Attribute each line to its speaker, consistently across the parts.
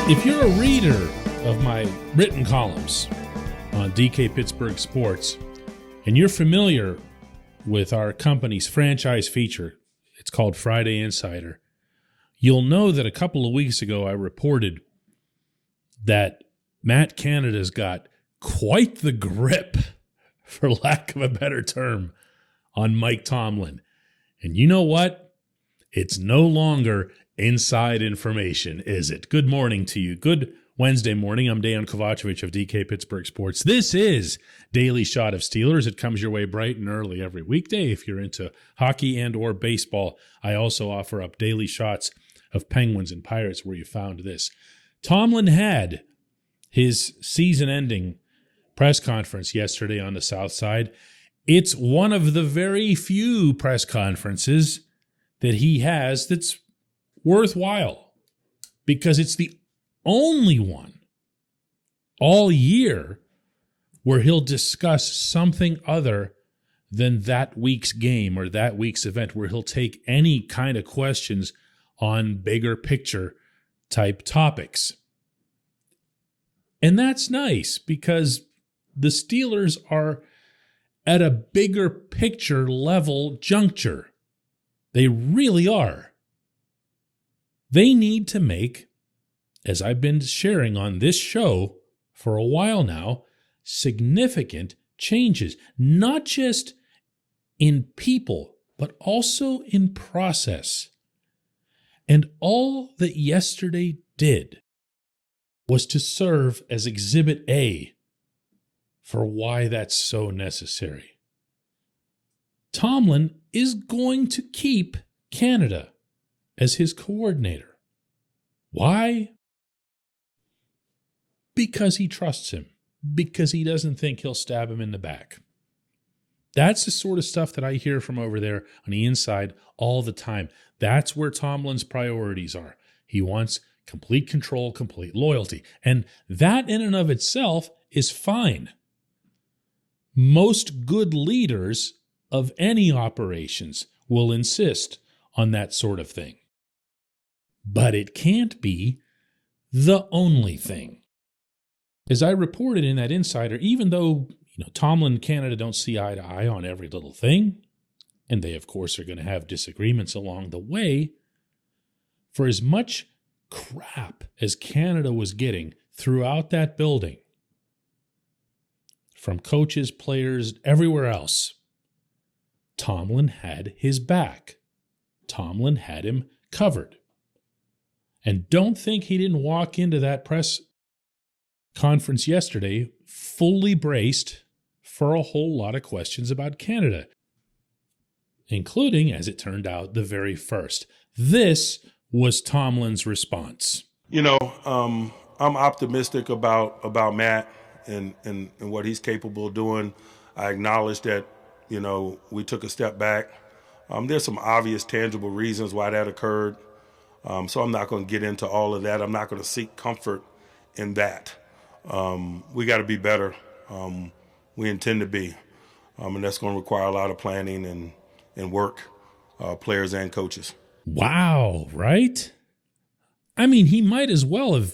Speaker 1: If you're a reader of my written columns on DK Pittsburgh Sports, and you're familiar with our company's franchise feature, it's called Friday Insider, you'll know that a couple of weeks ago I reported that Matt Canada's got quite the grip, for lack of a better term, on Mike Tomlin. And you know what? It's no longer inside information, is it? Good morning to you. Good Wednesday morning. I'm Dejan Kovacevic of DK Pittsburgh Sports. This is Daily Shot of Steelers. It comes your way bright and early every weekday. If you're into hockey and or baseball, I also offer up daily shots of Penguins and Pirates where you found this. Tomlin had his season-ending press conference yesterday on the South Side. It's one of the very few press conferences that he has that's worthwhile, because it's the only one all year where he'll discuss something other than that week's game or that week's event, where he'll take any kind of questions on bigger picture type topics. And that's nice, because the Steelers are at a bigger picture level juncture. They really are. They need to make, as I've been sharing on this show for a while now, significant changes, not just in people, but also in process. And all that yesterday did was to serve as Exhibit A for why that's so necessary. Tomlin is going to keep Canada as his coordinator. Why? Because he trusts him. Because he doesn't think he'll stab him in the back. That's the sort of stuff that I hear from over there on the inside all the time. That's where Tomlin's priorities are. He wants complete control, complete loyalty. And that in and of itself is fine. Most good leaders of any operations will insist on that sort of thing. But it can't be the only thing. As I reported in that Insider, even though Tomlin and Canada don't see eye to eye on every little thing, and they of course are going to have disagreements along the way, for as much crap as Canada was getting throughout that building, from coaches, players, everywhere else, Tomlin had his back. Tomlin had him covered. And don't think he didn't walk into that press conference yesterday fully braced for a whole lot of questions about Canada, including, as it turned out, the very first. This was Tomlin's response.
Speaker 2: I'm optimistic about Matt and what he's capable of doing. I acknowledge that, we took a step back. There's some obvious, tangible reasons why that occurred. So I'm not going to get into all of that. I'm not going to seek comfort in that. We got to be better. We intend to be. And that's going to require a lot of planning and work, players and coaches.
Speaker 1: Wow, right? I mean, he might as well have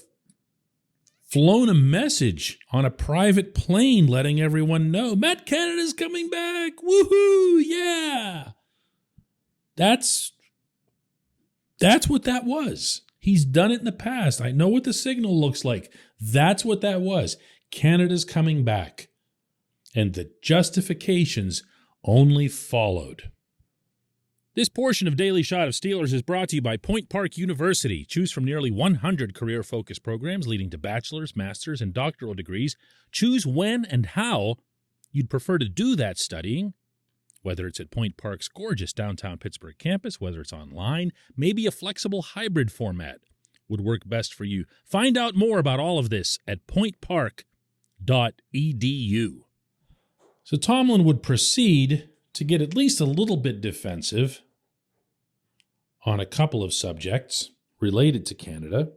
Speaker 1: flown a message on a private plane letting everyone know, Matt Canada's coming back. Woohoo, yeah. That's what that was. He's done it in the past. I know what the signal looks like. That's what that was. Canada's coming back. And the justifications only followed. This portion of Daily Shot of Steelers is brought to you by Point Park University. Choose from nearly 100 career-focused programs leading to bachelor's, master's, and doctoral degrees. Choose when and how you'd prefer to do that studying. Whether it's at Point Park's gorgeous downtown Pittsburgh campus, whether it's online, maybe a flexible hybrid format would work best for you. Find out more about all of this at pointpark.edu. So Tomlin would proceed to get at least a little bit defensive on a couple of subjects related to Canada.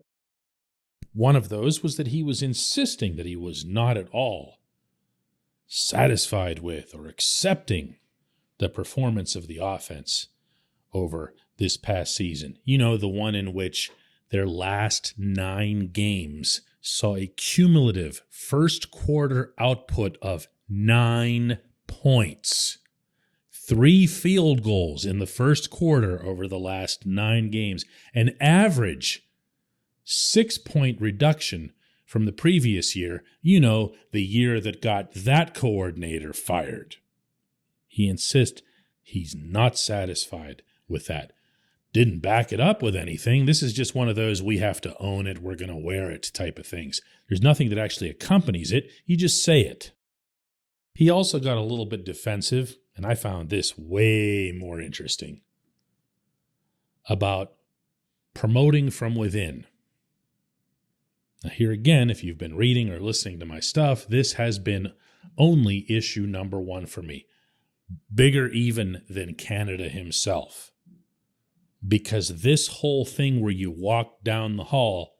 Speaker 1: One of those was that he was insisting that he was not at all satisfied with or accepting the performance of the offense over this past season. The one in which their last 9 games saw a cumulative first quarter output of 9 points. 3 field goals in the first quarter over the last 9 games. An average 6-point reduction from the previous year. You know, the year that got that coordinator fired. He insists he's not satisfied with that. Didn't back it up with anything. This is just one of those we have to own it, we're going to wear it type of things. There's nothing that actually accompanies it. You just say it. He also got a little bit defensive, and I found this way more interesting, about promoting from within. Now here again, if you've been reading or listening to my stuff, this has been only issue number 1 for me. Bigger even than Canada himself. Because this whole thing where you walk down the hall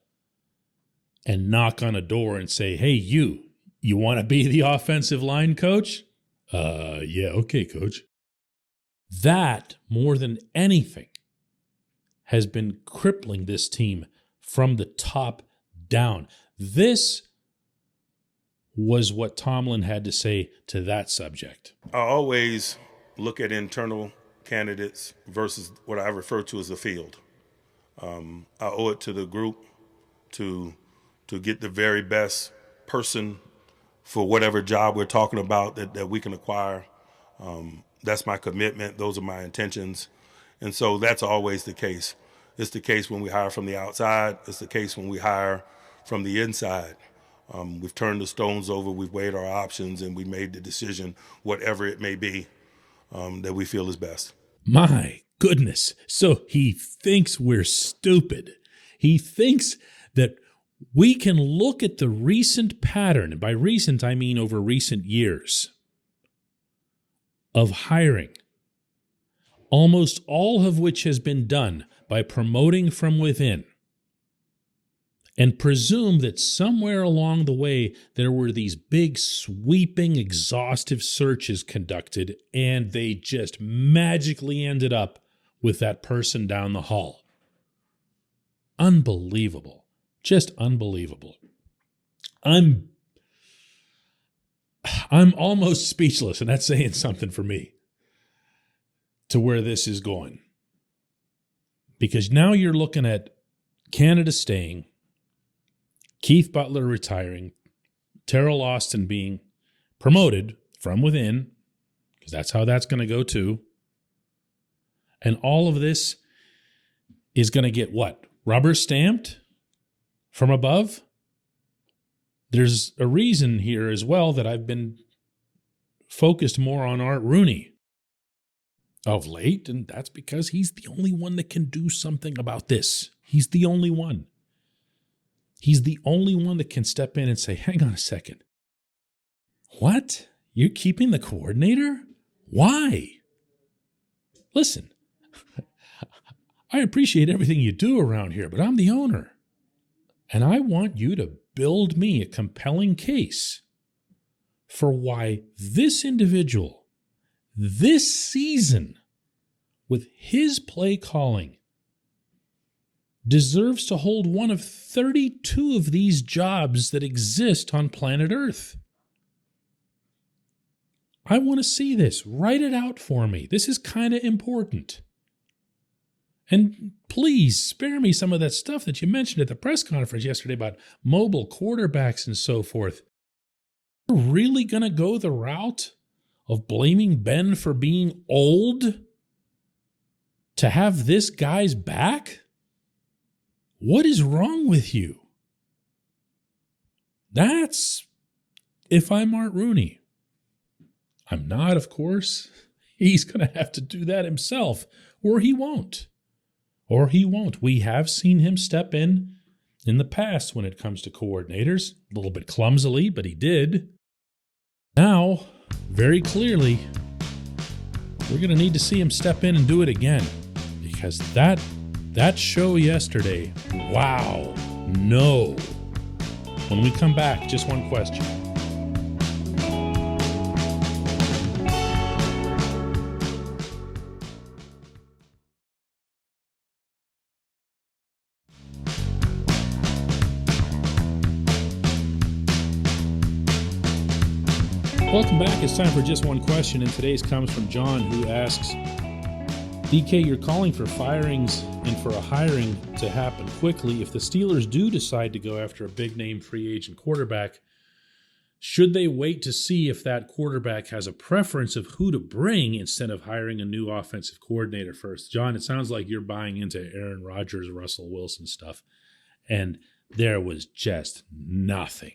Speaker 1: and knock on a door and say, hey, you want to be the offensive line coach? Yeah, okay, coach. That, more than anything, has been crippling this team from the top down. This was what Tomlin had to say to that subject.
Speaker 2: I always look at internal candidates versus what I refer to as the field. I owe it to the group to get the very best person for whatever job we're talking about that we can acquire. That's my commitment. Those are my intentions. And so that's always the case. It's the case when we hire from the outside. It's the case when we hire from the inside. We've turned the stones over, we've weighed our options, and we made the decision, whatever it may be, that we feel is best.
Speaker 1: My goodness. So he thinks we're stupid. He thinks that we can look at the recent pattern, and by recent I mean over recent years, of hiring, almost all of which has been done by promoting from within, and presume that somewhere along the way there were these big, sweeping, exhaustive searches conducted, and they just magically ended up with that person down the hall. Unbelievable. Just unbelievable. I'm almost speechless, and that's saying something for me, to where this is going. Because now you're looking at Canada staying, Keith Butler retiring, Terrell Austin being promoted from within, because that's how that's going to go too. And all of this is going to get what? Rubber stamped from above? There's a reason here as well that I've been focused more on Art Rooney of late, and that's because he's the only one that can do something about this. He's the only one. He's the only one that can step in and say, hang on a second. What? You're keeping the coordinator? Why? Listen, I appreciate everything you do around here, but I'm the owner. And I want you to build me a compelling case for why this individual, this season, with his play calling, deserves to hold one of 32 of these jobs that exist on planet Earth. I want to see this. Write it out for me. This is kind of important. And please spare me some of that stuff that you mentioned at the press conference yesterday about mobile quarterbacks and so forth. You're really going to go the route of blaming Ben for being old to have this guy's back? What is wrong with you? That's if I'm Art Rooney. I'm not, of course. He's going to have to do that himself, or he won't. Or he won't. We have seen him step in the past when it comes to coordinators, a little bit clumsily, but he did. Now, very clearly, we're going to need to see him step in and do it again, because that show yesterday, wow, no. When we come back, just one question. Welcome back. It's time for Just One Question, and today's comes from John, who asks, DK, you're calling for firings and for a hiring to happen quickly. If the Steelers do decide to go after a big-name free agent quarterback, should they wait to see if that quarterback has a preference of who to bring instead of hiring a new offensive coordinator first? John, it sounds like you're buying into Aaron Rodgers, Russell Wilson stuff, and there was just nothing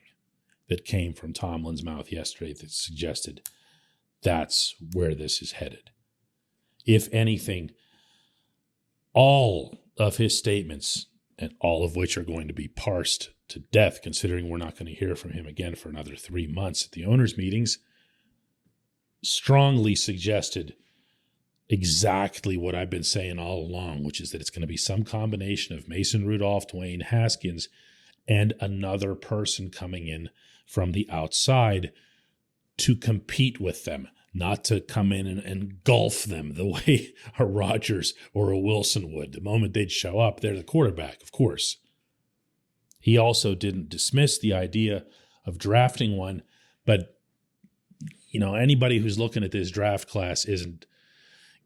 Speaker 1: that came from Tomlin's mouth yesterday that suggested that's where this is headed. If anything, all of his statements, and all of which are going to be parsed to death, considering we're not going to hear from him again for another 3 months at the owners' meetings, strongly suggested exactly what I've been saying all along, which is that it's going to be some combination of Mason Rudolph, Dwayne Haskins, and another person coming in from the outside to compete with them, not to come in and engulf them the way a Rodgers or a Wilson would. The moment they'd show up, they're the quarterback, of course. He also didn't dismiss the idea of drafting one, but anybody who's looking at this draft class isn't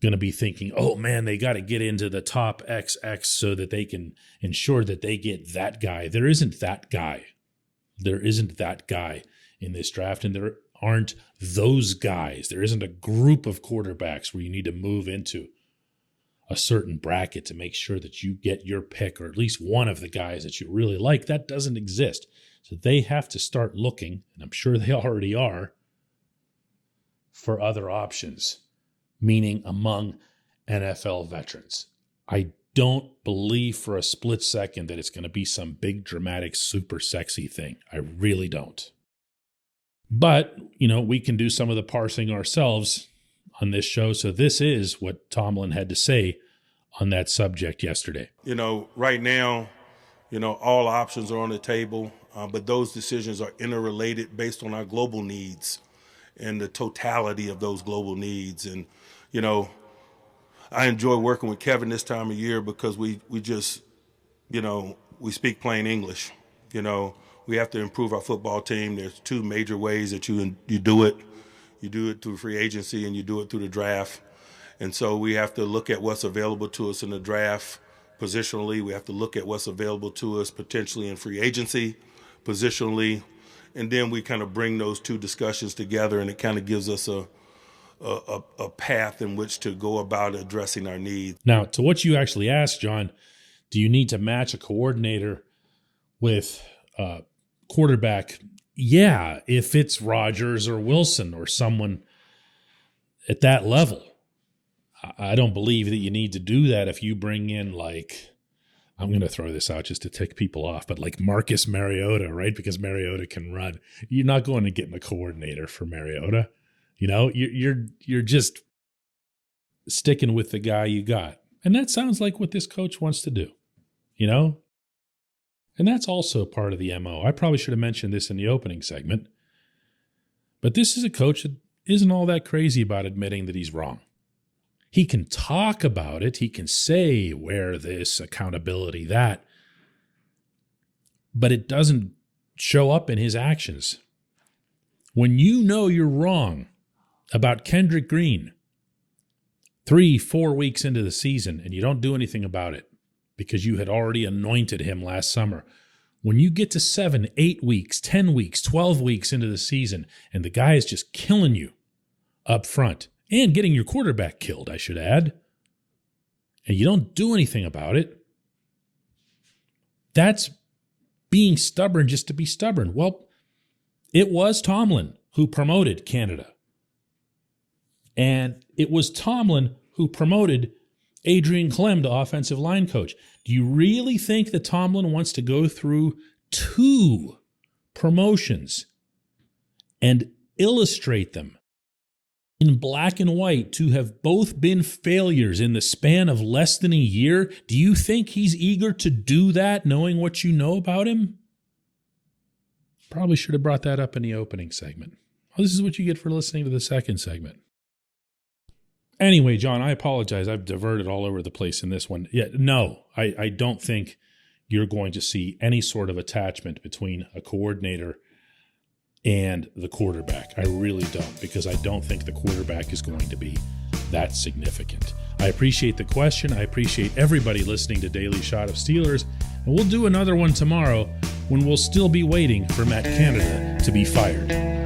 Speaker 1: going to be thinking, oh man, they got to get into the top XX so that they can ensure that they get that guy. There isn't that guy. There isn't that guy in this draft, and there aren't those guys. There isn't a group of quarterbacks where you need to move into a certain bracket to make sure that you get your pick or at least one of the guys that you really like. That doesn't exist. So they have to start looking, and I'm sure they already are, for other options, meaning among NFL veterans. I don't believe for a split second that it's going to be some big, dramatic, super sexy thing. I really don't. But, we can do some of the parsing ourselves on this show. So this is what Tomlin had to say on that subject yesterday.
Speaker 2: Right now, all options are on the table, but those decisions are interrelated based on our global needs and the totality of those global needs. And, I enjoy working with Kevin this time of year because we just, we speak plain English. We have to improve our football team. There's two major ways that you do it. You do it through free agency and you do it through the draft. And so we have to look at what's available to us in the draft positionally. We have to look at what's available to us potentially in free agency positionally. And then we kind of bring those two discussions together, and it kind of gives us a path in which to go about addressing our needs.
Speaker 1: Now, to what you actually asked, John, do you need to match a coordinator with a quarterback? Yeah, if it's Rodgers or Wilson or someone at that level. I don't believe that you need to do that if you bring in, I'm going to throw this out just to tick people off, but like Marcus Mariota, right? Because Mariota can run. You're not going to get a coordinator for Mariota. You're just sticking with the guy you got. And that sounds like what this coach wants to do, And that's also part of the MO. I probably should have mentioned this in the opening segment. But this is a coach that isn't all that crazy about admitting that he's wrong. He can talk about it. He can say where this, accountability, that. But it doesn't show up in his actions. When you know you're wrong about Kendrick Green 3-4 weeks into the season and you don't do anything about it because you had already anointed him last summer, when you get to 7, 8 weeks, 10 weeks, 12 weeks into the season and the guy is just killing you up front and getting your quarterback killed, I should add, and you don't do anything about it, that's being stubborn just to be stubborn. Well, it was Tomlin who promoted Canada. And it was Tomlin who promoted Adrian Clem to offensive line coach. Do you really think that Tomlin wants to go through 2 promotions and illustrate them in black and white to have both been failures in the span of less than a year? Do you think he's eager to do that, knowing what you know about him? Probably should have brought that up in the opening segment. Well, this is what you get for listening to the second segment. Anyway, John, I apologize. I've diverted all over the place in this one. Yeah, no, I don't think you're going to see any sort of attachment between a coordinator and the quarterback. I really don't, because I don't think the quarterback is going to be that significant. I appreciate the question. I appreciate everybody listening to Daily Shot of Steelers, and we'll do another one tomorrow when we'll still be waiting for Matt Canada to be fired.